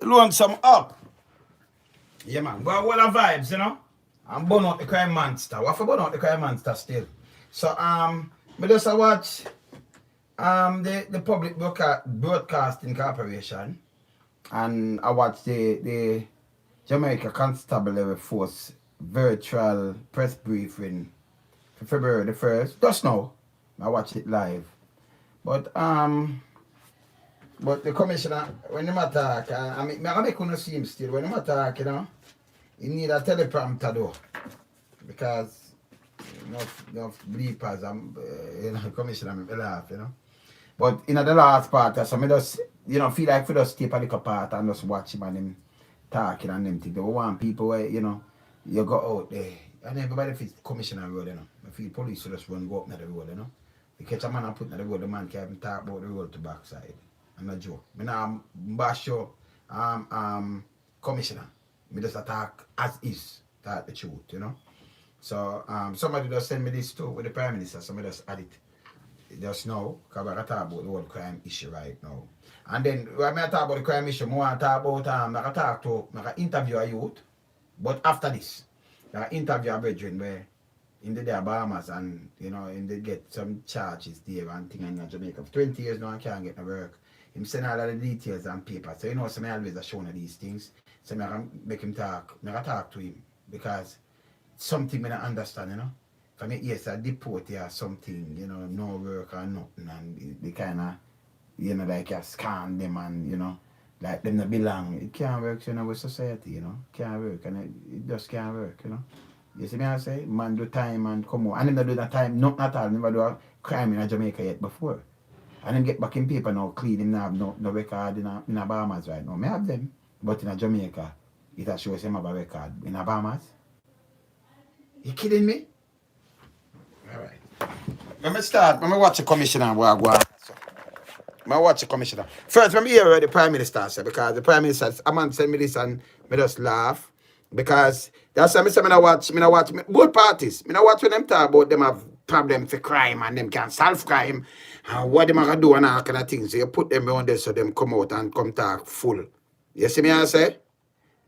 Lonesome up. Yeah, man. Well, what are vibes, you know? I'm burn out the crime monster. What for burn out the crime monster still? So, me just watch the public broadcasting corporation, and I watch the Jamaica Constabulary Force virtual press briefing for February the 1st. Just now, I watch it live. But the commissioner, when him attack, I make you see him still. When him attack, he need a teleprompter though, because enough bleepers and commissioner make me laugh, But in the last part, so me just feel like we just take a little part and just watch him and him talking and them things. They want people where you go out there and everybody feels commissioner road, I feel police should just run go up the road, They catch a man and put on the road, the man can't even talk about the road to backside. I'm not joke. Me now bash your commissioner. Me just attack as is, talk the truth. So somebody just send me this too with the Prime Minister, so me just add it. Just now, because I talk about the whole crime issue right now. And then when I talk about the crime issue, I want to talk about I interview a youth, but after this, I interview a brethren where in the Bahamas and in they get some charges there and thing in Jamaica. For 20 years now I can't get no work. Him send all of the details and papers. So so I always show him these things. So I can make him talk. I talk to him because it's something I don't understand, For me, yes, I deport here something, no work or nothing, and they kind of, like you scam them and, like them not belong. It can't work, with society, Can't work, and it just can't work, You see me I say? Man do time and come out. And them not do that time, not at all. Never do a crime in Jamaica yet before. And them get back in paper now, clean. Them have no record in a Bahamas right now. Me have them. But in a Jamaica, it shows them have a record. In a Bahamas? You kidding me? Alright. Let me start. Let me watch the commissioner. I watch the commissioner. First, let me hear what the Prime Minister said, because the Prime Minister, a man send me this and me just laugh. Because that's why I say I watch both parties. I watch when them talk about them have problem for crime and them can solve crime and what them are gonna do and all kind of things. So you put them on there so them come out and come talk full. You see me I say?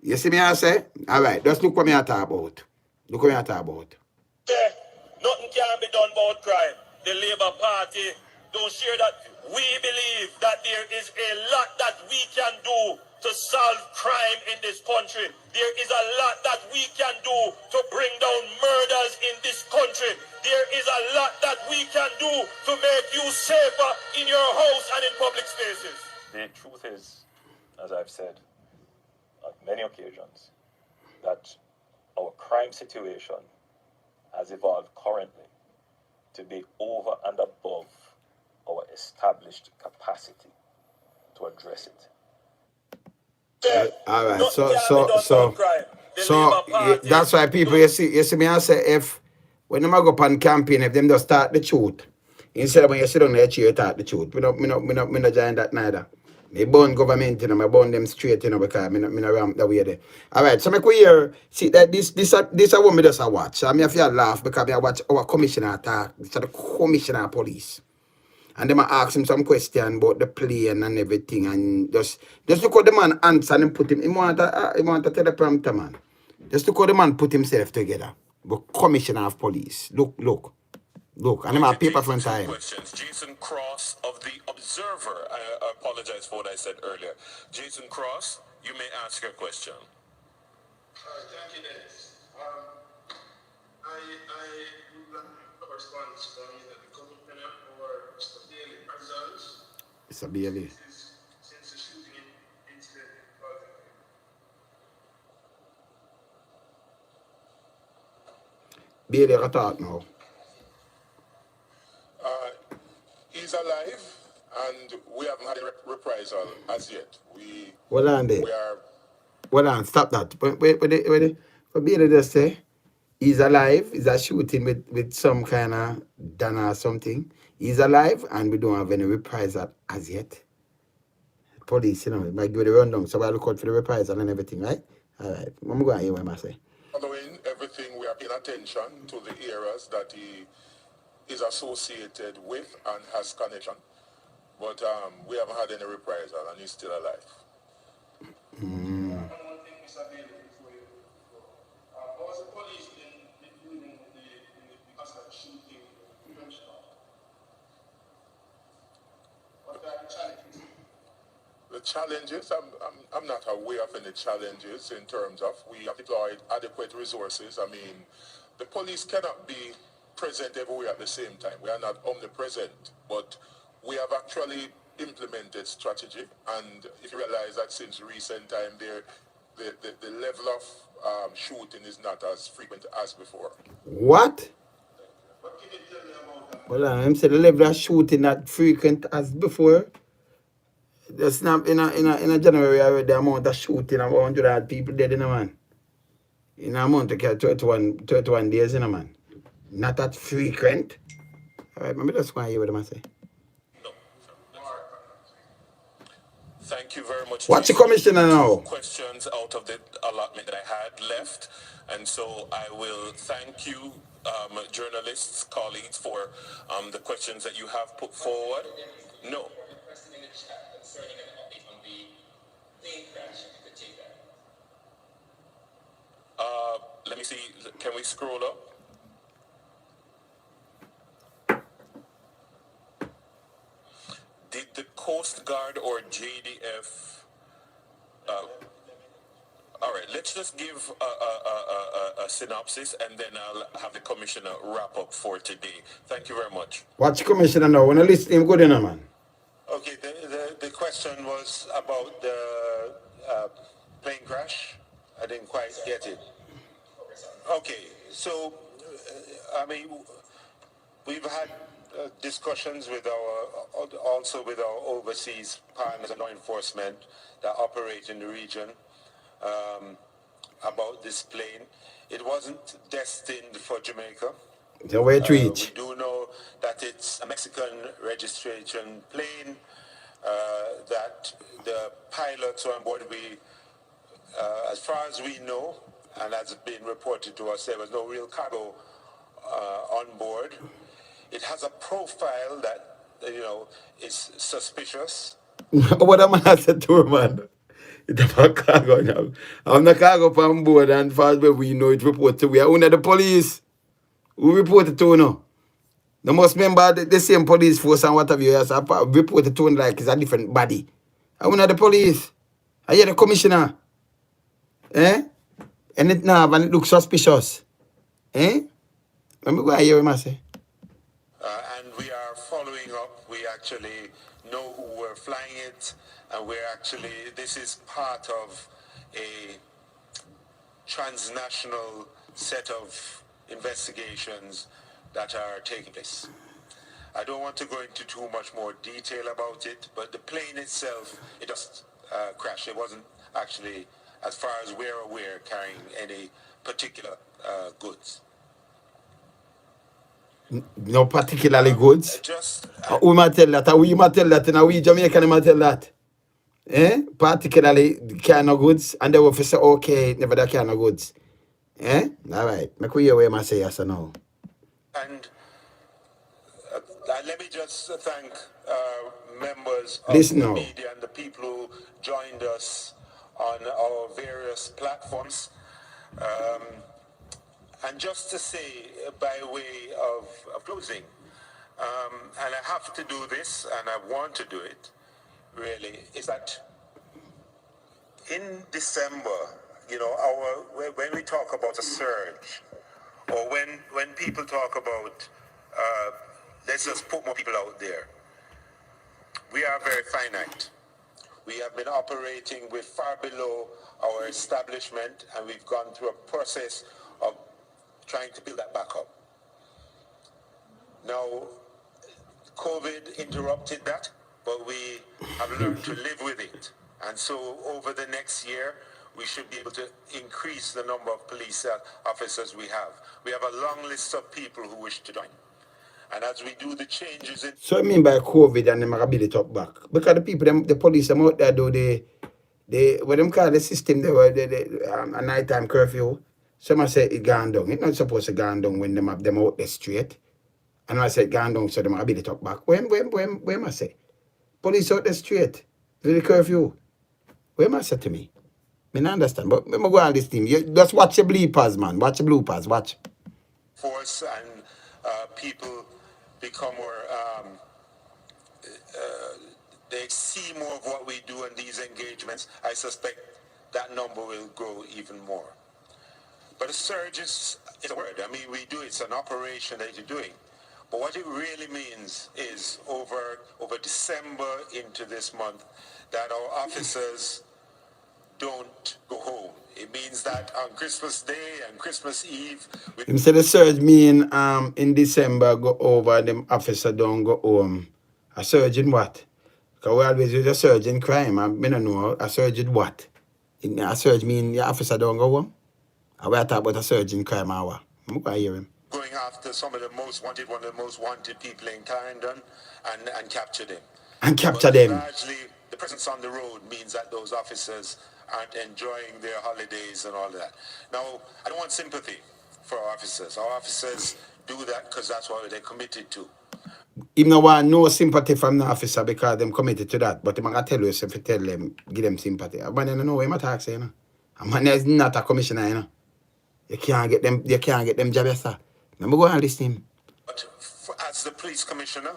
You see me I say? Alright, just look what me I talk about. Look what me I talk about. Nothing can be done about crime. The Labour Party don't share that. We believe that there is a lot that we can do to solve crime in this country. There is a lot that we can do to bring down murders in this country. There is a lot that we can do to make you safer in your house and in public spaces. The truth is, as I've said on many occasions, that our crime situation has evolved currently to be over and above our established capacity to address it. All right, that's why people, you see me I say, if when them go up on campaign, if them just start the truth, instead of when you sit on the chair, you talk the truth. Me not join that neither. Me burn government, me burn them straight, because me not ramp that way there. All right, so me go here, see that this a one me just a watch. So me have to laugh because I watch our commissioner talk. This is the commissioner of police. And them ask him some question about the plane and everything, and just look how the man answer and put him. He want a teleprompter, man. Just look how the man put himself together. But commissioner of police. Look. And him have paper front time. Questions. Jason Cross of The Observer. I apologize for what I said earlier. Jason Cross, you may ask your question. Thank you, Dennis. I would like a response from either the commissioner or Mr. Bailey results. Mr. Bailey. Since the shooting incident in Baltimore. Bailey, I talk now. He's alive, and we haven't had a reprisal as yet. Hold on there. Hold on, stop that. Wait. What Bailey just say? He's alive. He's a shooting with some kind of gun or something. He's alive, and we don't have any reprisal as yet. Police, might give the rundown, so I look out for the reprisal and everything, right? All right. I'm going to hear what I say. Following everything, we are paying attention to the areas that he is associated with and has connection. But we haven't had any reprisal, and he's still alive. And one thing, Mr. Bailey, before you go. How has the police been dealing with the constant shooting in French Town? What are the challenges? The challenges, I'm not aware of any challenges in terms of we have deployed adequate resources. I mean, the police cannot be present everywhere at the same time. We are not omnipresent, but we have actually implemented strategy. And if you realize that since recent time, the level of shooting is not as frequent as before. What? What can you tell me about that? Well, I'm saying the level of shooting not frequent as before. That's not in a January already, the amount of shooting of 100 odd people dead in a man. In a month, okay, 31 days in a man. Not that frequent. All right, maybe that's why you hear what I say. No. Thank you very much. What's the Jason. commissioner now? 2 questions out of the allotment that I had left. And so I will thank you, journalists, colleagues, for the questions that you have put forward. No. Let me see. Can we scroll up? Did the Coast Guard or JDF? All right. Let's just give a synopsis, and then I'll have the commissioner wrap up for today. Thank you very much. What's the commissioner now? When I listen him good enough, man. Okay, the question was about the plane crash. I didn't quite get it. Okay, so, I mean, we've had discussions with also with our overseas partners and law enforcement that operate in the region about this plane. It wasn't destined for Jamaica. So where to reach? We do know that it's a Mexican registration plane, that the pilots on board, as far as we know, and as been reported to us, there was no real cargo on board. It has a profile that, is suspicious. What am I said to him, man? It's about cargo now. I'm the cargo on board, and far as we know it reported to we are under the police. Who reported to now? They must remember the same police force and whatever you have reported to like it's a different body. I want the police. I hear the commissioner. Eh? And it now and it looks suspicious. Eh? Let me go and hear him I say. And we are following up. We actually know who were flying it, and this is part of a transnational set of investigations that are taking place. I don't want to go into too much more detail about it, but the plane itself, it just crashed. It wasn't actually, as far as we're aware, carrying any particular goods. No particularly goods. Just We might tell that. We might tell that. And we Jamaican might tell that. Eh? Particularly kind of goods. And the officer, okay, never that kind of goods. Eh? All right. Make we hear what I say yes or no. And let me just thank members of Listen the now. media and the people who joined us on our various platforms. And just to say, by way of closing, and I have to do this, and I want to do it, really, is that in December, when we talk about a surge, or when people talk about, let's just put more people out there, we are very finite. We have been operating with far below our establishment, and we've gone through a process of trying to build that back up. Now, COVID interrupted that, but we have learned to live with it. And so over the next year, we should be able to increase the number of police officers we have. We have a long list of people who wish to join. And as we do the changes in... So I mean by COVID and them are build it up back. Because the people, the police, them out there do what them call the system, a nighttime curfew. Some say it gone down. It's not supposed to go down when them have them out there straight. And I said gone down, so them are build it up back. When I say? Police out there straight. Do the curfew. When I say to me? I don't understand, but let me go on this team. You just watch your bleepers, man. Watch your bloopers. Watch. Force and people become more, they see more of what we do in these engagements. I suspect that number will grow even more. But a surge is a word. I mean, we do, it's an operation that you're doing. But what it really means is over December into this month, that our officers don't go home. It means that on Christmas Day and Christmas Eve, Him say the surge mean in December go over, them officer don't go home. A surge in what? Because we always use a surge in crime. I don't know a surge in what? A surge mean the officer don't go home? I will talk about a surge in crime hour. I'm going to hear him. going after some of the most wanted, one of the most wanted people in Clarendon and capture them. And capture But them. largely, the presence on the road means that those officers aren't enjoying their holidays and all of that. Now, I don't want sympathy for our officers. Our officers do that because that's what they're committed to. Him no want no sympathy from the officer because them committed to that. But I'm going to tell you, if you tell them, give them sympathy. A man don't know what I'm talking, you know. A man is not a commissioner, you know. You can't get them job, yes, sir. I'm going to listen to him. But as the police commissioner,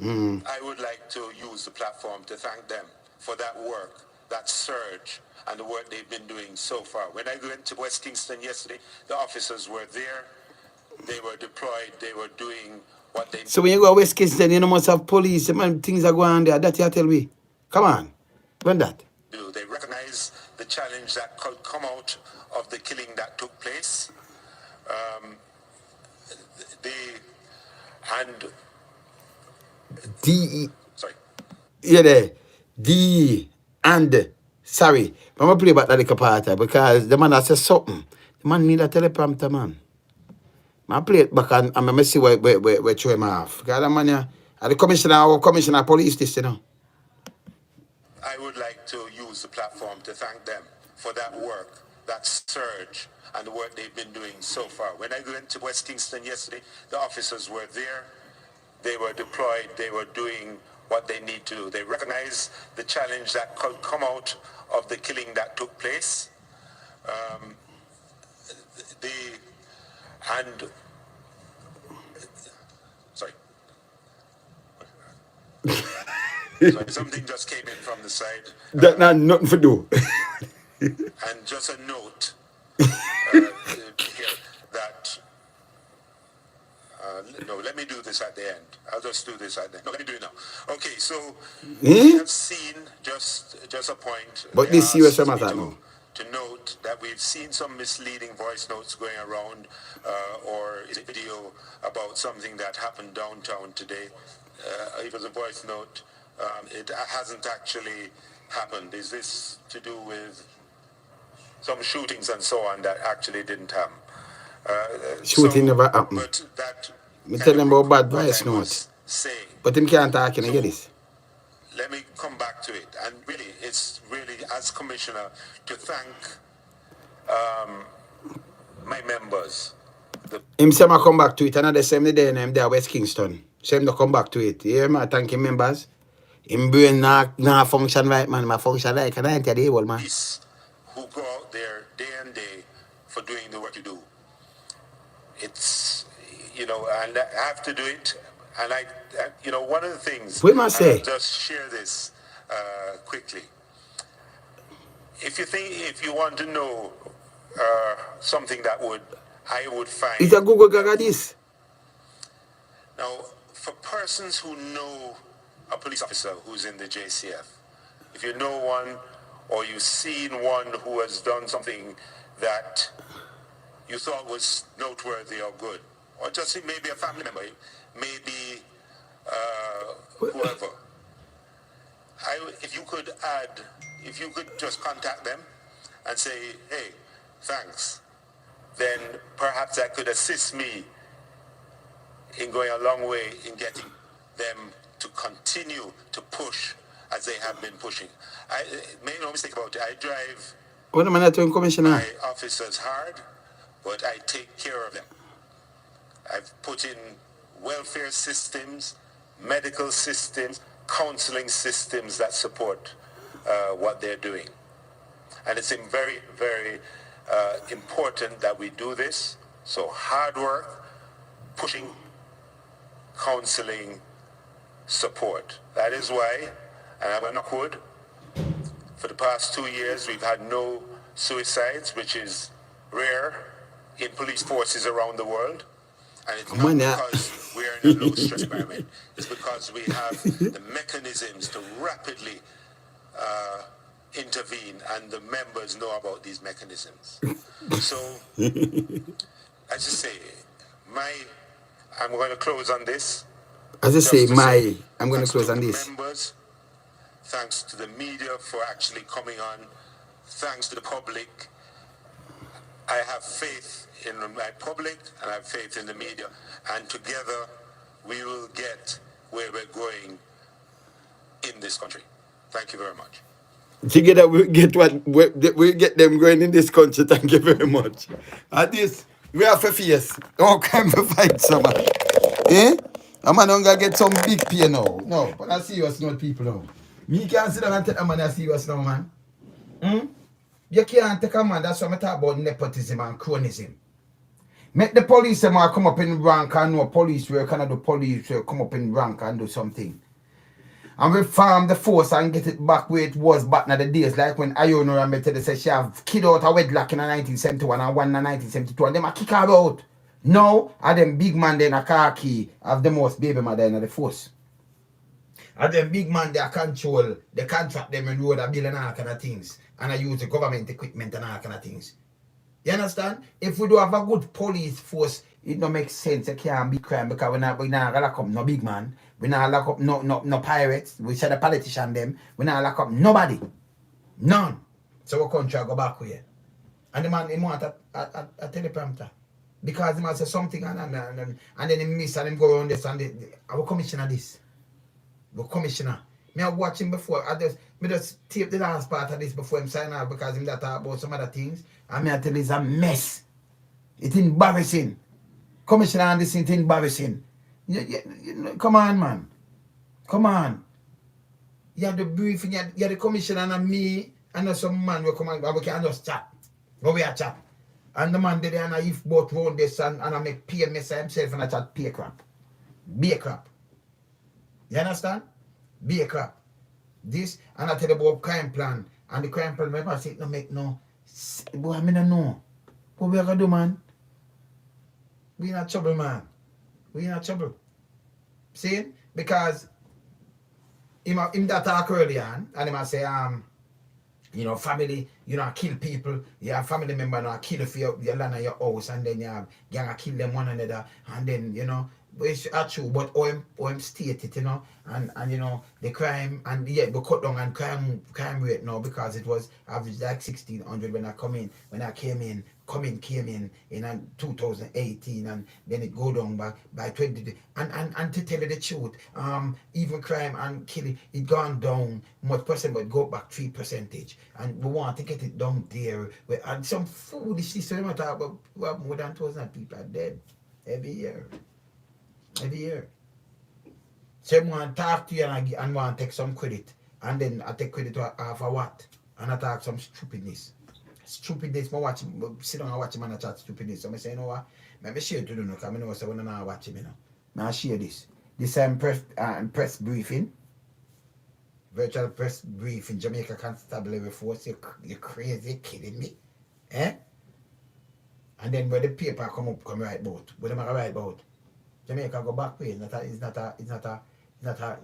I would like to use the platform to thank them for that work, that surge, and the work they've been doing so far. When I went to West Kingston yesterday, the officers were there, they were deployed, they were doing what they So when you go to West Kingston, you know must have police, man, things are going on there. That you tell me. Come on. Run that. do. They recognize the challenge that could come out of the killing that took place. Sorry. Yeah, there. Sorry. I'm going to play about that little part because the man has said something. The man need a teleprompter, man. I play it back and I'm going to see where throw him off. Because the man, the commissioner of police, this, you know. I would like to use the platform to thank them for that work, that surge, and the work they've been doing so far. When I went to West Kingston yesterday, the officers were there, they were deployed, they were doing what they need to do. They recognize the challenge that could come out of the killing that took place. Sorry. Sorry, something just came in from the side. That not nothing to do. And just a note here that, no, let me do this at the end. I'll just do this at the end. No, let me do it now. Okay, so we have seen, just a point. But they this serious asked matter me now. to note that we've seen some misleading voice notes going around, or is a video about something that happened downtown today. It was a voice note. It hasn't actually happened. Is this to do with some shootings and so on that actually didn't happen? Shooting never happened. But that Me tell them about bad what voice I note. was saying. But him can't talk, you know, get this. Let me come back to it. And really, it's really, as commissioner, to thank my members. Him say I come back to it another same day and him there West Kingston. Say him to come back to it. Yeah, man, thank him members. Him brain nah function right, man. My function like a 90 day old, man. Who go out there day and day for doing the work you do. It's, you know, and I have to do it. And I you know, one of the things, What must say? I'll just share this quickly. If you want to know something that I would find. It's a Google Gaga this. Now, for persons who know a police officer who's in the JCF, if you know one or you've seen one who has done something that you thought was noteworthy or good, or just maybe a family member, maybe whoever, if you could just contact them and say, hey, thanks, then perhaps that could assist me in going a long way in getting them to continue to push as they have been pushing. Make no mistake about it, I drive What am I doing, Commissioner? my officers hard, but I take care of them. I've put in welfare systems, medical systems, counseling systems that support what they're doing. And it's very, very important that we do this. So hard work, pushing, counseling, support. That is why, and I'm on wood, for the past 2 years we've had no suicides, which is rare in police forces around the world. And it's not because we are in a low-stress environment. It's because we have the mechanisms to rapidly intervene, and the members know about these mechanisms. So, as I say, I'm going to close on this. As I say, I'm going to close on this. Members, thanks to the media for actually coming on. Thanks to the public. I have faith in my public and I have faith in the media. And together we will get where we're going in this country. Thank you very much. Together we get we get them going in this country. Thank you very much. At this, we have to face. Don't come to fight someone. Eh? A man don't get some big pay now. No, but I see us not people now. Me can't sit down and tell a man I see us now, man. You can't take a man. That's why I talk about nepotism and cronism. Make the police come up in rank and know police work, and the police will come up in rank and do something. And we farm the force and get it back where it was back in the days, like when Ayona Ramete they said she have kid out a wedlock in 1971 and one in 1972, and them a kick her out. Now, are them big man then a khaki have the most baby mother in the force. Are them big man they control, they contract them in road, a bill and all kind of things, and I use the government equipment and all kind of things. You understand? If we do have a good police force, it don't make sense. It can't be crime because we not lock up no big man. We not lock up no pirates. We share the politician them. We not lock up nobody. None. So our country go back here. And the man he want a teleprompter. Because he must say something and then he miss and him go on this and our commissioner this. The commissioner. Me I watch him before. Me just tape the last part of this before him sign out because him that talk about some other things. And me I tell you it's a mess. It's embarrassing. Commissioner and this is embarrassing. Come on, man. Come on. You have the briefing, you have the commissioner and me and some man will come and we can just chat. Go we a chat. And the man did and I if both round this and I make pay mess himself and I chat pay crap. Be a crap. You understand? Be a crap. This and I tell you about crime plan. And the crime plan remember I say no make no. Boy, I don't know. What we are gonna do, man? We in a trouble, man. We in a trouble. See? Because him that talk early on, and him I say, family, kill people, you have family member now kill for your land and your house, and then you have gang kill them one another, and then it's true, but OM state it, and the crime and we cut down on crime rate now because it was average like 1,600 when I came in in 2018, and then it go down by 20 and to tell you the truth, even crime and killing it gone down much percent, but go back 3%, and we want to get it down there. And some foolish system talk about more than 1,000 people are dead every year. Someone talk to you and want to take some credit, and then I take credit for what? And I talk some stupidness. Stupidness, sit down and watch him and I chat stupidness. So I say, you know what? Let me share it to you because I know so when I watch him, Now I share this. This press briefing. Virtual press briefing. Jamaica Constabulary Force. You crazy kidding me? Eh? And then where the paper come right about. What am I right about? Jamaica go back way. It's not a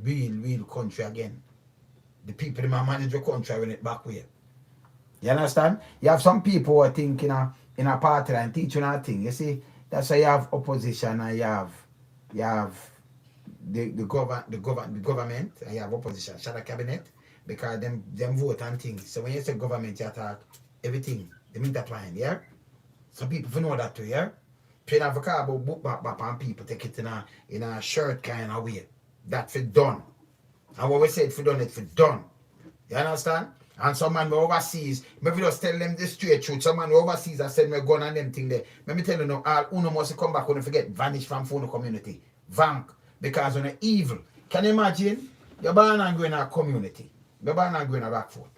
real country again. The people in my manage the country when it back way. You understand? You have some people who are thinking in a party and teaching a thing. You see, that's why you have opposition and you have the government and you have opposition, shadow cabinet, because them vote and things. So when you say government, you talk everything. They mean that one, yeah? Some people know that too, yeah? Train have a car about book back and people take it in a shirt kind of way. That's for done. And what we said for done, it's for done. You understand? And some man overseas, maybe just tell them the straight truth. Some man overseas I said me gun and them thing there. Let me tell you now, all uno must come back when you forget vanish from phone community. Vank. Because when you're evil. Can you imagine? You're born and going in a community. You're born and going in a Rockford.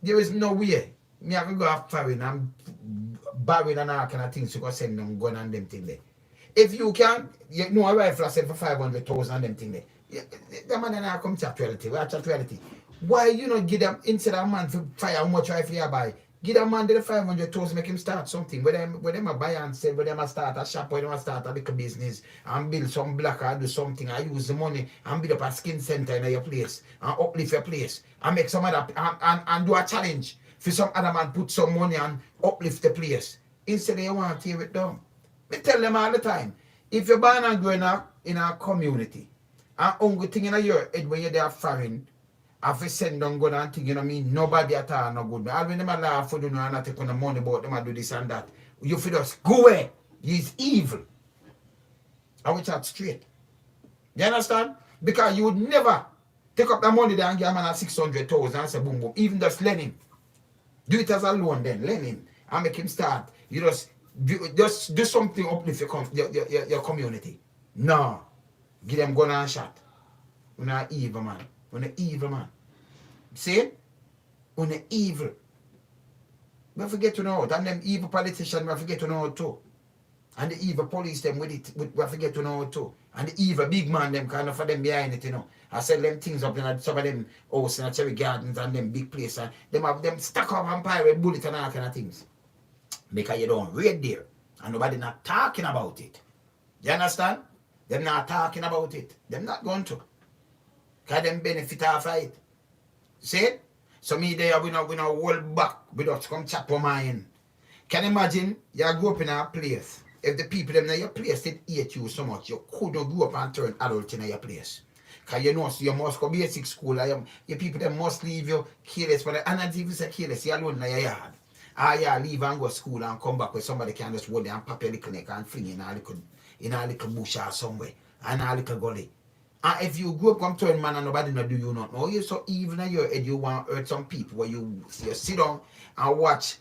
There is no way. Me I can go off foreign and barring and all kind of things to go send them gun and them thing there. If you can, you know a rifle I sell for 500,000 and them thing there. Yeah, the man and I come chat reality. We are chat reality. Why you not give them instead of man for fire how much rifle you buy? Give them man the 500,000, make him start something. Where them a buy and sell, where them a start a shop, where them a start a little business and build some block or do something. I use the money and build up a skin center in your place and uplift your place and make some other and do a challenge for some other man put some money and uplift the place. Instead you want to tear it down. Me tell them all the time, if you're born and growing up in a community, and only thing in your head when you're there foreign, if you send them gun and thing, you know what I mean? Nobody at all no good. All when them a laugh for you know and not take on the money about them and do this and that. You feel just go away. He's evil. I will chat straight. You understand? Because you would never take up the money there and give a man a 600,000 and say boom boom. Even just lend him. Do it as a loan then. Lend him. And make him start. You just do something uplift your community. No. Give them gun and shot. You're an evil man. You're an evil man. See? You're an evil. We forget to know it. And them evil politicians, we forget to know it too. And the evil police, them with it, we forget to know it too. And the evil big man, them kind of for them behind it, you know. I sell them things up in some of them house and cherry gardens and them big place. And them have them stuck up and pirate bullet and all kind of things. Because you don't read there. And nobody not talking about it. You understand? Them not talking about it. Them not going to. Because them benefit off of it. See? So me there, we not hold back. We don't come chop on mine. Can you imagine you grew up in a place. If the people them in your place did hate you so much, you couldn't grow up and turn adult in your place. Because you know, so you must go basic school. Your people them must leave you careless. And not even say careless, you're alone in your yard. Yeah, leave and go to school and come back where somebody can just hold you and pop your little neck and fling in a little bush or somewhere. And a little gully. And if you grow up come turn man and nobody not do you not know, you're so evil in your head, you want to hurt some people where you sit down and watch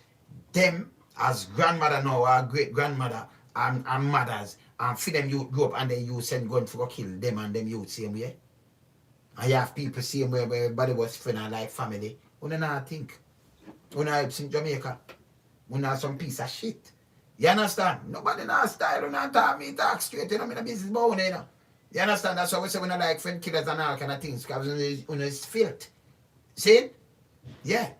them as grandmother now or great grandmother and mothers and for them you grow up and then you send gun for kill them and them youth same way. And you have people same way where everybody was friend and like family. You don't not think. You know helps in Jamaica. You know some piece of shit. You understand? Nobody not style, you not talk me, talk straight, you know, I'm in a business bone, you know. You understand? That's why we say we don't like friend killers and all kind of things, because it's filth. See? Yeah.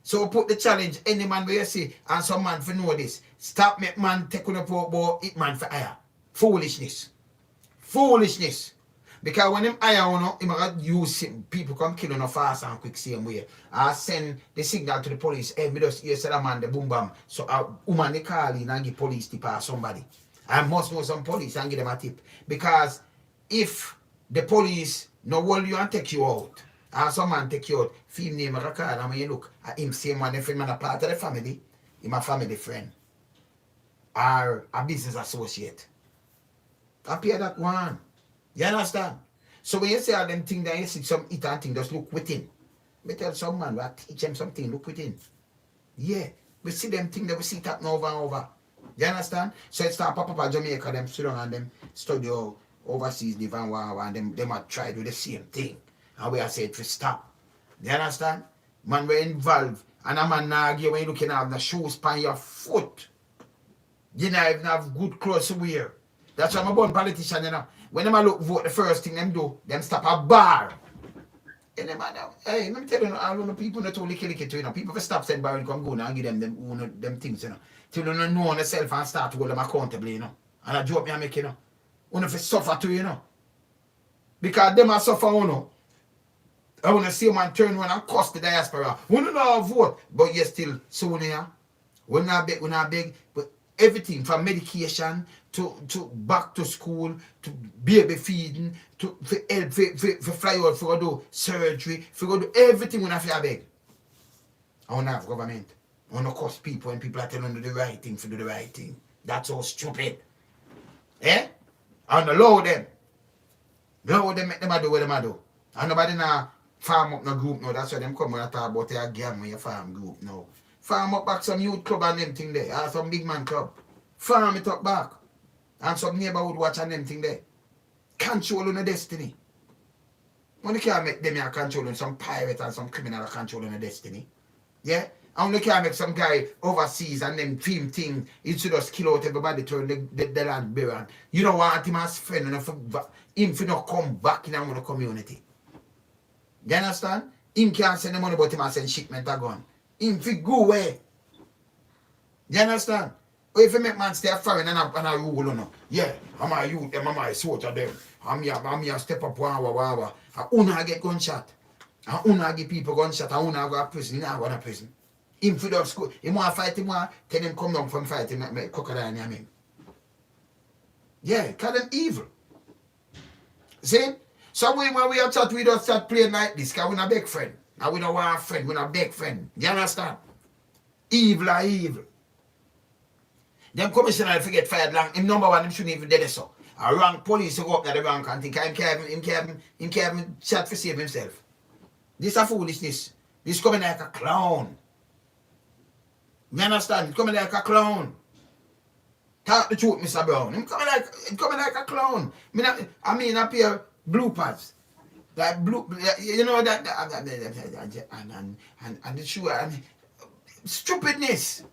So put the challenge, any man where you see, and some man for know this. Stop make man take on up about it man for hire. Foolishness. Foolishness. Because when them hire on him use him, people come kill on fast and quick same way. I send the signal to the police, hey, me just hear that man the boom bam. So a woman they call in and give police tip or somebody. I must know some police and give them a tip. Because if the police no hold you and take you out, or some man take you out, film name a card, and when you look at him, same man, if him man a part of the family, him a family friend, or a business associate. Appear that one. You understand? So when you say all them things that you see some eat and thing, just look within. Me tell some man, I teach them something, look within. Yeah. We see them things that we see happen over and over. You understand? So it start pop up at Jamaica, them sit down and them study overseas live and wow, and them might try to do the same thing. And we are said to stop. You understand? Man, we're involved. And a man now when you looking at the shoes on your foot. You know, even have good clothes to wear. That's why I'm a born politician, you know. When them look vote, the first thing them do, them stop a bar. And them hey, let me tell you, all the people not only kill it, you know. People stop saying bar and come go now and give them things, you know. Till you know on yourself and start to hold them accountable, you know. And I joke me and make, you know. You know, if suffer too, you know. Because them are suffer, you know. I want to see a man turn around and cost the diaspora. We don't know vote, but you still soon here. We're not big, but everything from medication to back to school, to baby feeding, to for help, for fly out, for do surgery, for go do everything we have to beg. I want to have government. I want to cost people when people are telling them to do the right thing, for do the right thing. That's all stupid. Eh? And allow them. Allow them, make them do what them do. And nobody now farm up no group now. That's why them come and talk about their gang when you farm group now. Farm up back some youth club and them thing there. Or some big man club. Farm it up back. And some neighborhood watch and them thing there. Control on the destiny. When you can't make them controlling some pirate and some criminal controlling the destiny. Yeah? I only can make some guy overseas and then film thing, he should just kill out everybody to the land barren. You don't want him as friend enough for him to not come back in our community. You understand? Him can't send the money, but him and send shipment a gun. Him fi go away. You understand? Or if you make man stay foreign and a rule, you know. Yeah, I'm a youth, them, I'm a soldier, them. I'm here step up one hour. I wanna get gunshot. I wanna give people gunshot. I wanna go to prison. I go to prison. Him for the school. He want to fight him, tell him come down from fighting like crocodile and him. Yeah, call them evil. See? So when we are chat, we don't start playing like this, because we're not big friend. And we don't want a friend, we're not big friend. You understand? Evil are evil. Them commissioner forget fired long. Him number one, him shouldn't even dead so. A wrong police go up there the wrong and think him can't chat for save himself. This a foolishness. This coming like a clown. You understand? It's coming like a clown. Talk the truth, Mr. Brown. It's coming like a clown. I mean up here bloopers. Like blue, you know that and the shoe and stupidness.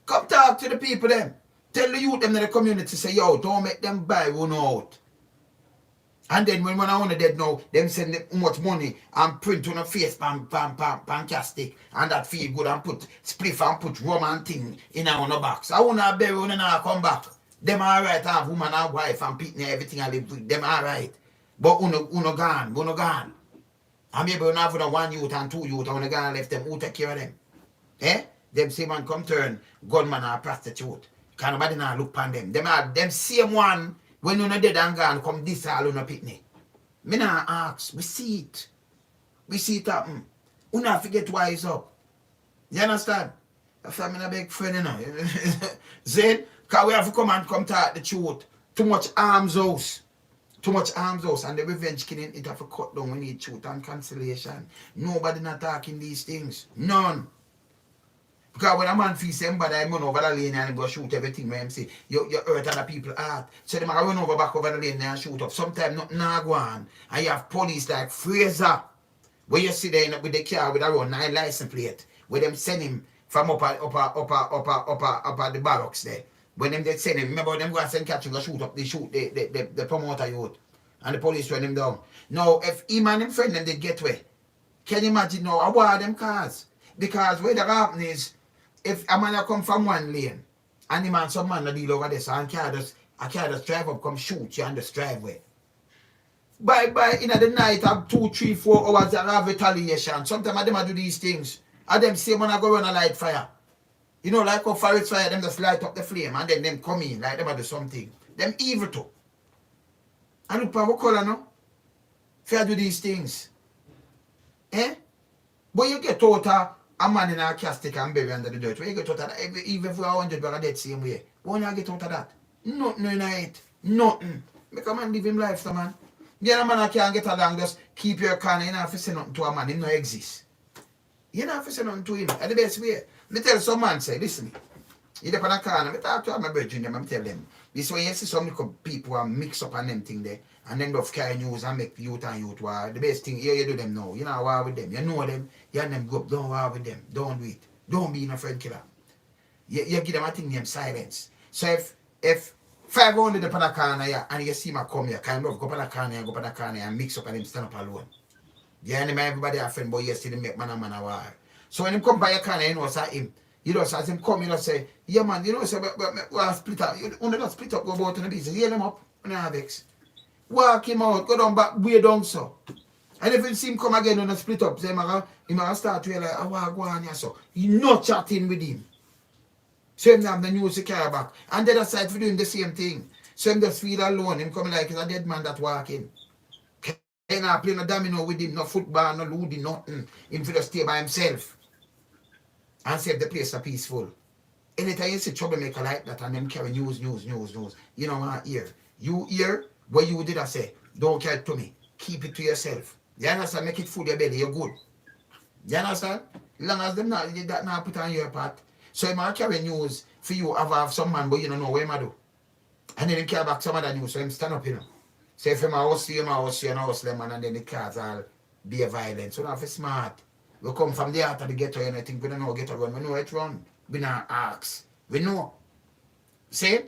Come talk to the people them. Tell the youth them in the community, say, yo, don't make them buy one out. And then when I want to dead now, them send them much money and print on a face pan castic and that feel good and put spliff and put rum and thing in our box. I want to bury one and I come back. Them alright, I have woman and wife and pitney everything I live with. Them alright. But uno gone. And maybe when I have one youth and two youth and when gone left them, who take care of them? Eh? Them same man come turn gunman or prostitute. Can nobody not look upon them. Them same one when you dead and gone come this all on a pitney. Me not ask. We see it. We see it happen. We not forget wise up. You understand? That's why I'm a big friend, you know. Then, because we have to come talk the truth. Too much arms house. Too much arms house. And the revenge killing, it have to cut down. We need truth and cancellation. Nobody not talking these things. None. Because when a man feels somebody, I run over the lane and go shoot everything where him say, you hurt other people's heart. So they might run over back over the lane and shoot up. Sometimes nothing not go on. And you have police like Fraser, where you see there with the car with a run 9 license plate, where them send him from up at the barracks there. When them they send him, remember them go and send catch him, go shoot up, they shoot the promoter youth. And the police run him down. Now, if him and him friend them they get away, can you imagine now, I want them cars? Because what that happen is, if a man come from one lane, and the man, some man deal over this, and I can't just drive up, come shoot you on this driveway. By in the night, have 2, 3, 4 hours of retaliation. Sometimes I them do these things. And them same when I go run a light fire. You know, like a forest fire, them just light up the flame, and then them come in, like them do something. Them evil too. And look for what color, no? If you do these things. Eh? But you get out a man in a casket and bury under the dirt. Where you get out of that? Even if we are 100 back dead same way. Why you get out of that? Nothing in it. Nothing. Make a man live him life, man. The other man can't get along, just keep your corner. You don't have to say nothing to a man. He don't exist. You don't have to say nothing to him. That's the best way. Me tell some man, say, listen. You dep on a corner, I talk to my brethren, them, I tell them. This way you see some little people are mix up on them thing there. And then they'll carry news and make youth war. The best thing, you do them now. You know war with them. You know them. You and them go up. Don't war with them. Don't do it. Don't be a friend killer. You give them a thing named silence. So if 500 upon a corner here and you see me come here, kind of go upon a corner and mix up and them stand up alone. You and everybody are friend, but you still make man a war. So when him come by your corner, you know it's him. You know, as him come, you know, say, yeah man, you know, say, we'll split up. You don't split up, go about in the business. Heal him up. No vex. Walk him out, go down back, way down so. And if you see him come again on a split up, say, he might start to like, I go on here so. You not chatting with him. So him have the news to carry back. And the other side for doing the same thing. So him just feel alone. Him coming like he's a dead man that walking. He not play no domino with him, no football, no ludi, nothing. Him for just stay by himself. And save the place peaceful. Anytime you see troublemaker like that and them carry news, you don't want to hear. You hear what you did I say. Don't care to me. Keep it to yourself. You understand? Make it full your belly. You're good. You understand? Long as them not put on your part. So you might carry news for you have some man, but you don't know what you do. And then you carry back some other news, so him stand up, you know. So if you house you, and house them, and then the cars all be violent. So you have to be smart. We come from the heart of the ghetto and I think we don't know ghetto run. We know it run. We not ask. We know. See?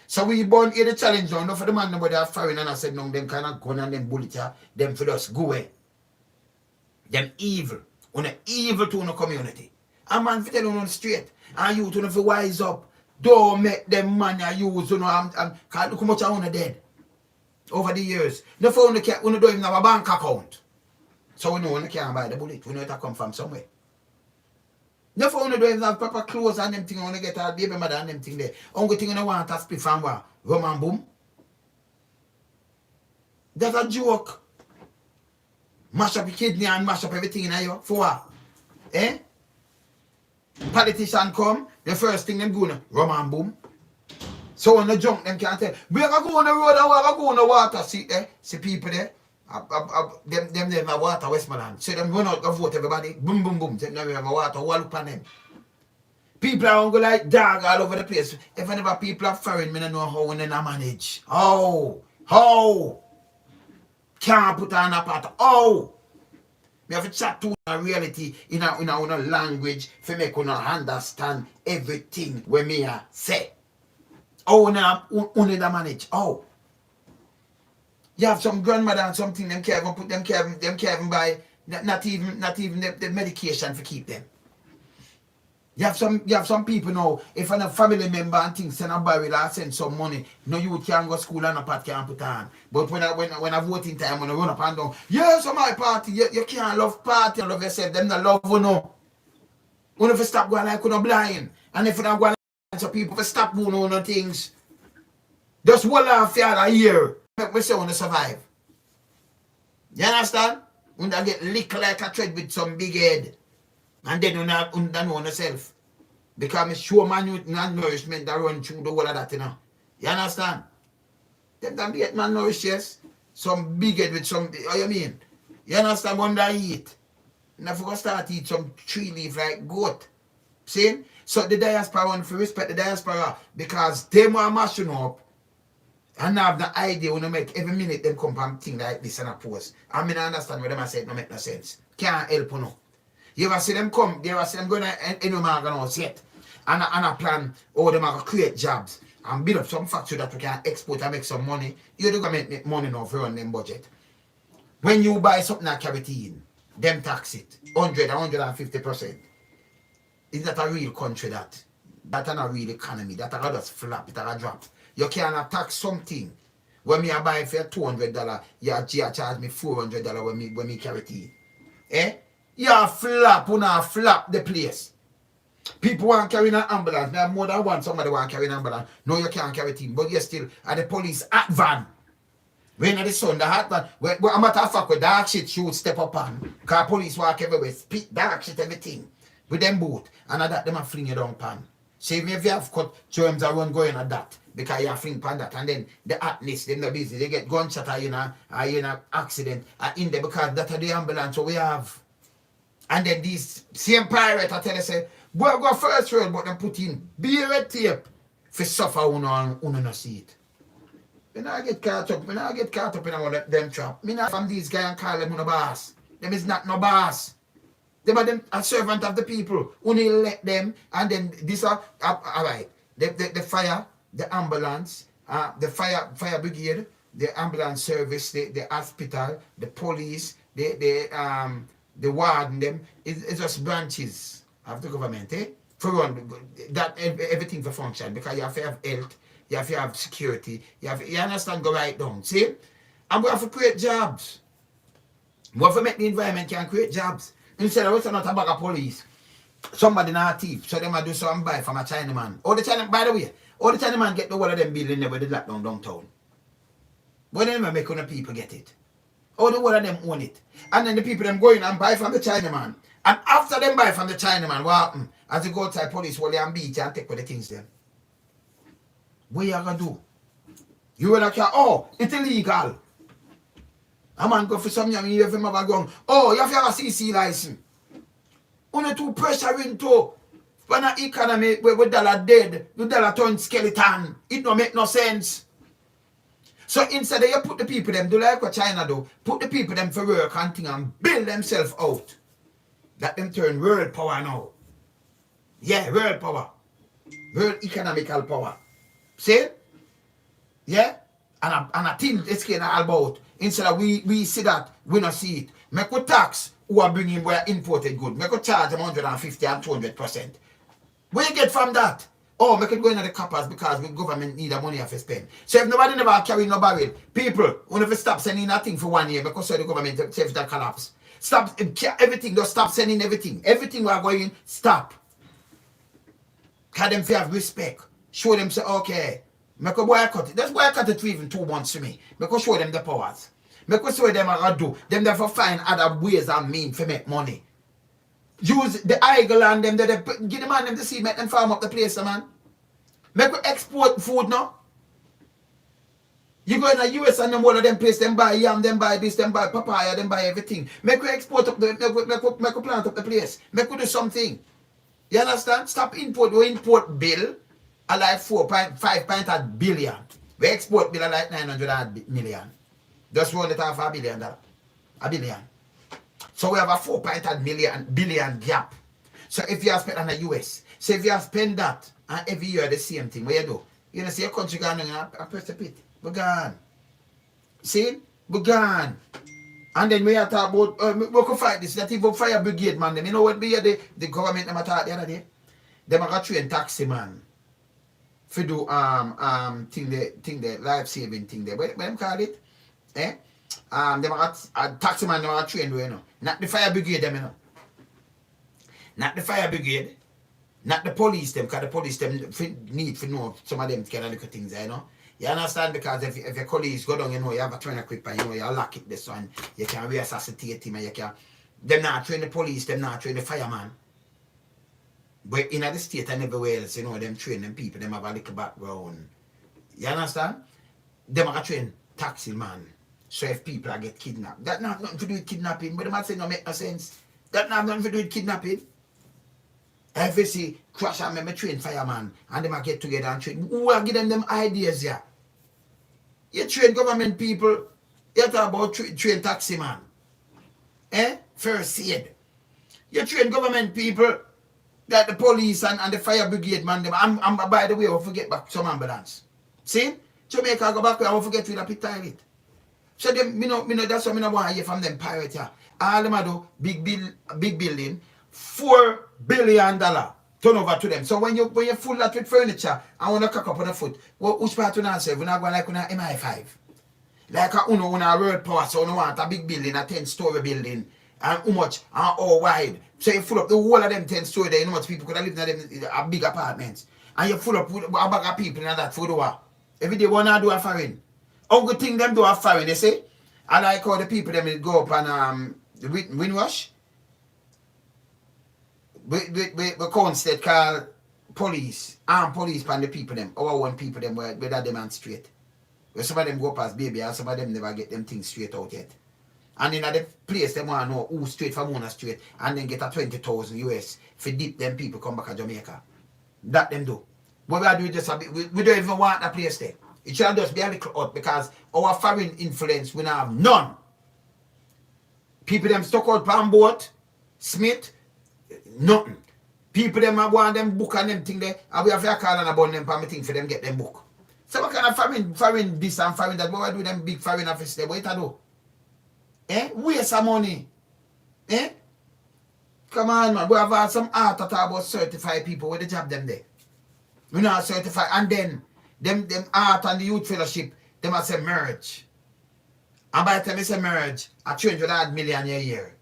So we born here the challenge now. Not for the man nobody are firing and I said no, them kind of gun and them bullet ya. Them for us go away. Them evil. On the evil to the community. A man for tell you on the straight. And you to know wise up. Don't make them money use, you know, and look how much I want dead. Over the years. The phone we don't even have a bank account. So we know we can't buy the bullet. We know it come from somewhere. The phone we don't even have proper clothes and them thing. We get our baby mother and them thing there. Only thing we want to split from what? Rum and boom. That's a joke. Mash up your kidney and mash up everything in you. For what? Eh? Politician come, the first thing them go rum and boom. So when the junk them can't tell. We are go on the road and we are go on the water. See people there. Them have water Westmoreland. So them run out of vote everybody. Boom boom boom. Them never have water. All up on them. People are going like dog all over the place. If ever people are foreign, I don't know how they manage. How? Can't put on a part. Oh. We have to chat to a reality in a language for make you understand everything when me say. Oh, now only the manage. Oh, you have some grandmother and something them can't even put them can't even buy not even the medication to keep them. You have some people now. If a family member and things send a barrel or send some money, no you can go to school and a part can't put on. But when I voting time, when I run up and down, yes, so my party, you can't love party and love yourself. Them not love you no. You have to stop going like you're blind. And if you don't go like so people to stop doing no things. Just one laugh the other year. Make me say when they survive. You understand? When they get licked like a thread with some big head. And then you don't know yourself. Because I show man nourishment that run through the whole of that, you know. You understand? Them don't get man nourished, yes. Some big head with some, how you mean? You understand when they eat? Never go start eat some tree leaf like goat. See? So the diaspora want to respect the diaspora because they want mashing up and have the idea when they make every minute them come from thing like this and a post. I mean I understand what them I say, it don't make no sense. Can't help you know. You ever see them come, you ever see them going to any house yet. And a plan, oh, them are going to create jobs and build up some factory that we can export and make some money. You're going to make money now for run them budget. When you buy something like carotene, them tax it 100 and 150%. Is that a real country that? That's not a real economy. That a just flap, it a drop. You can't tax something. When me I buy for $200, you charge me $400 when me carotene. Eh? You flap, you not flap the place. People want to carry an ambulance. Now more than one somebody want to carry an ambulance. No, you can't carry it in. But you still at the police at van. When the sun, the hot van. But a matter of fact, with dark shit, you would step up on. Because police walk everywhere. Speak dark shit, everything. With them boot. And at that, them a fling you down pan. So even if you have cut germs around going at that. Because you have fling pan that. And then the hotness, them not busy. They get gunshot or in a accident. In there because that's the ambulance so we have. And then these same pirate I tell you say, boy go first road, but them put in be red tape for suffer uno no see it. Me not get caught up in one of them trap. Me not from these guys and call them no boss. Them is not no boss. Them are them a servant of the people. Only elect them and then this are alright. The fire, the ambulance, the fire brigade, the ambulance service, the hospital, the police, the warden, them it's just branches of the government, eh? For run that everything for function because you have to have health, you have to have security, you understand go right down. See? And we have to create jobs. We have to make the environment can create jobs. Instead of not a bag of police, somebody not a thief, so they might do some buy from a Chinaman. Or the Chinaman, by the way, all the Chinaman get the whole of them building there with the lockdown downtown. But they never make other people get it. All the whole of them own it. And then the people them go in and buy from the Chinaman. And after them buy from the Chinaman, what happen? As they go outside police, will they and beat you and take with the things then? What you gonna do? You will like, oh, it's illegal. A man go for some young, you have him have a gun. Oh, you have to have a CC license. Only too pressure into when an economy where dollar dead, the dollar turn skeleton. It don't make no sense. So instead of you put the people them, do like what China do, put the people them for work and thing and build themselves out. That them turn world power now. Yeah, world power. World economical power. See? Yeah? And I think this kind all about. Instead of we see that, we not see it. Make we tax who are bringing where imported good. Make we charge them 150 and 200%. Where you get from that? Oh, make it go into the coppers because the government need the money to spend. So if nobody never carry no barrel, people, we never stop sending nothing for 1 year because the government says that collapse. Stop everything, just stop sending everything. Everything we are going, stop. Because them have respect. Show them say, okay, make a boycott it. That's boycott it for even 2 months to me. Make us show them the powers. Make us show them how to do. Them therefore find other ways and means to make money. Use the eagle and them, give the man them the seed, make them farm up the place, man. Make we export food now. You go in the US and them all of them place, them buy yam, them buy this, them buy papaya, them buy everything. Make we export up the, make we plant up the place. Make we do something. You understand? Stop import. We import bill are like 4.5 billion. We export bill are like 900 million. Just run it off $1 billion. $1 billion. So we have a 4.5 billion gap. So if you have spent on the US, so if you have spent that, and every year the same thing, what you do? You know, see your country gone and press the pit. We're gone. See? We're gone. And then we are talk about, we can fight this, that even fire brigade, man. Them. You know what the government them attack the other day? Them are train taxi, man. For do, thing the life-saving thing there. What them call it? Eh? Them are taxi man, them are train, you know. Not the fire brigade, them, you know. Not the fire brigade. Not the police, them, because the police, them need to know some of them kind of little things, you know. You understand? Because if your colleagues go down, you know, you have a train equipment, you know, you lock it this one, you can resuscitate him, and you can. Them not train the police, them not train the fireman. But in the state and everywhere else, you know, them train them people, them have a little background. You understand? Them are train taxi man. So if people are get kidnapped, that not nothing to do with kidnapping, but them might say no make no sense. That not nothing to do with kidnapping. If you see crash and me train fireman and them get together and train, who are giving them ideas here? You train government people, you talk about train taxi man. First aid. You train government people that the police and the fire brigade man them. And by the way, I forget back some ambulance. See? Jamaica go back where I forget with a pit toilet. So them, me know that's what I don't want to hear from them pirates here. All them do big building, $4 billion turnover to them. So when you full that with furniture, I want to cock up on the foot. Which part you not say? We're not going like a MI5. Like a world power, so you want a big building, a 10-story building, and how much, and how wide. So you full up the whole of them 10-story there, you know much people could have lived in them big apartments. And you full up with a bag of people in that for the war. Every day one do a foreign. How good thing them do a foreign, they say? I like how the people them go up and Windrush. We constant call police, armed police and the people them, our one people them where that demonstrate. Where some of them go past baby and some of them never get them things straight out yet. And in the place them want to know who straight from Mona straight and then get a 20,000 US for deep them people come back to Jamaica. That them do. What we are doing just a bit, we don't even want that place there. It shall just be a little out because our foreign influence we now have none. People them stuck out palm boat, Smith, nothing. People them have want them book and them thing there, and we have to call and about them for me thing for them get them book. So what kind of foreign this and foreign that, what do them big foreign office there, what it do? Waste some money. Come on man, we have had some art to talk about certified people where they job them there. We not certified, and then them art and the youth fellowship, them must say merge. And by the time they say merge, a 300 million a year.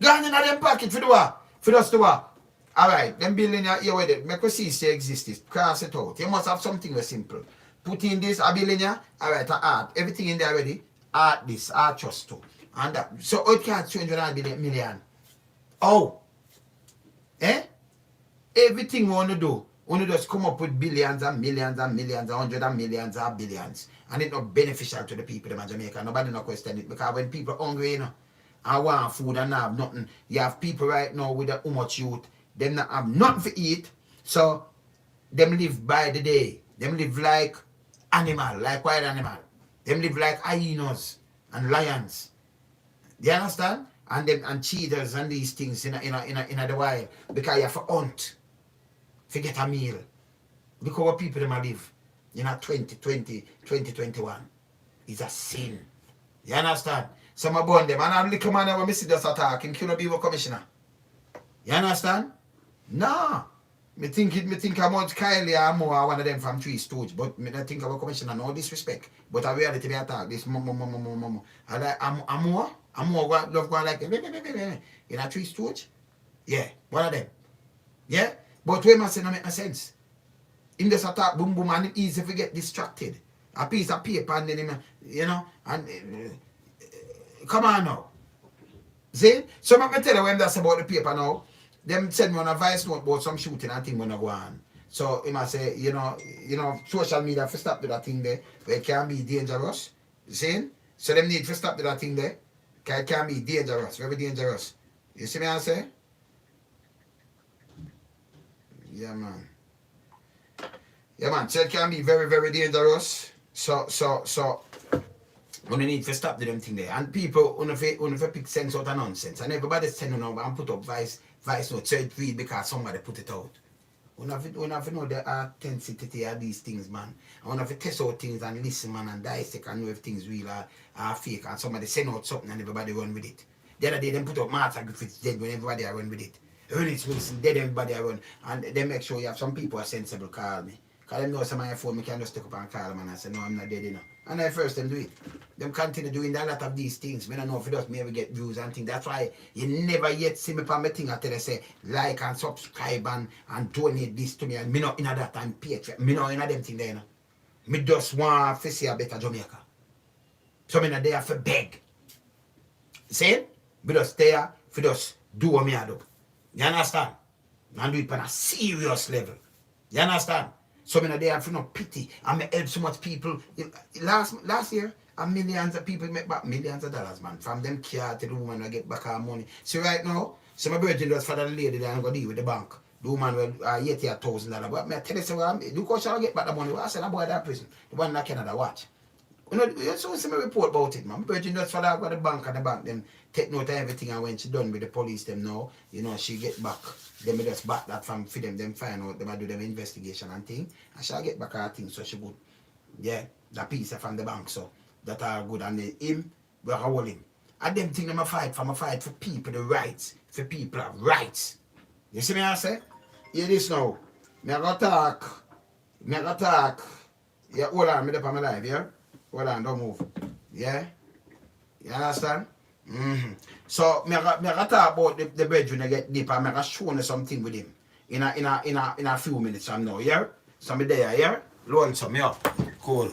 Gone in them pocket for the what? For us to what? Alright, them building here with it. Make us see say exist. Cross it out. You must have something very simple. Put in this, a building here, alright, art. Everything in there already. Art this, art trust too. And that. So it can't 300 million. Oh. Everything we want to do. Only just come up with billions and millions and millions, hundreds and millions and billions. And it's not beneficial to the people in Jamaica. Nobody no question it. Because when people are hungry, you know, and want food and have nothing, you have people right now with how much youth, them not have nothing to eat. So, them live by the day. Them live like animal, like wild animal. Them live like hyenas and lions. Do you understand? and them and cheaters and these things in the wild because you have to hunt to get a meal. Look how people them a live in a 2021. It's a sin. You understand? Some are born them and a little man when me see just attack him cannot be a commissioner. You understand? No. Me think about Kylie or more one of them from Three Stooges, but me don't think about commissioner, no disrespect. But a reality me attack this mama. I like I'm more love going like in a Three Stooges. Yeah, one of them. Yeah? But we must say no make no sense. Him just attack boom boom and it's easy to get distracted. A piece of paper and then him, you know, and come on now. See? So let me tell you when that's about the paper now. Them send me on a voice note about some shooting and thing when I go on. So he must say, you know, social media have to stop to that thing there where it can be dangerous. See? So them need to stop to that thing there. Because it can be dangerous, very dangerous. You see me I say? Yeah man. Yeah man, so it can be very, very dangerous. So we need to stop them thing there. And people want to pick sense out of nonsense. And everybody's sending over and put up voice note so it read because somebody put it out. We have to know the authenticity of these things, man. I want to test out things and listen, man, and dissect and know if things real or fake. And somebody send out something and everybody run with it. The other day, they put up Martha Griffiths dead when everybody run with it. Ernest Wilson dead, everybody run. And they make sure you have some people are sensible call me. Because they know some of my phone, I can just take up and call them and I say, no, I'm not dead, you know. And I first them do it. Them continue doing a lot of these things. I don't know if it does me ever get views and things. That's why you never yet see me on my thing until they say like and subscribe and donate this to me. And me not in that time Patreon. Me not in them thing there, you know. Me just want to see a better Jamaica. So me not there for beg. See? Me just there for just do what me I do. You understand? And do it on a serious level. You understand? So me not there for no pity. And me help so much people. Last year, millions of people make back millions of dollars, man. From them car to the woman I get back our money. See right now, so my birthday just for the lady that I'm going to deal with the bank. The woman will $80,000. But me tell you, so look how shall I get back the money. I said, I boy that prison. The one that Canada watch. You know, you see me report about it, man. My birthday just for that, got the bank and the bank, them take note of everything. And when she done with the police, them now, you know, she get back. Them just back that from for them find out, them do them investigation and thing. And she'll get back her thing, so she good. Yeah, that piece from the bank, so that are good. And then him, we hold him. And them thing them a fight for people, the rights. For people have rights. You see me I say? Hear this now. Me I go talk. Yeah, hold on, me up on my live, yeah? Hold on, don't move. Yeah? You understand? So me I talk about the bedroom I get deep and I show you something with him in a few minutes from now, yeah? So me there, yeah? Lonesome, yeah? Cool.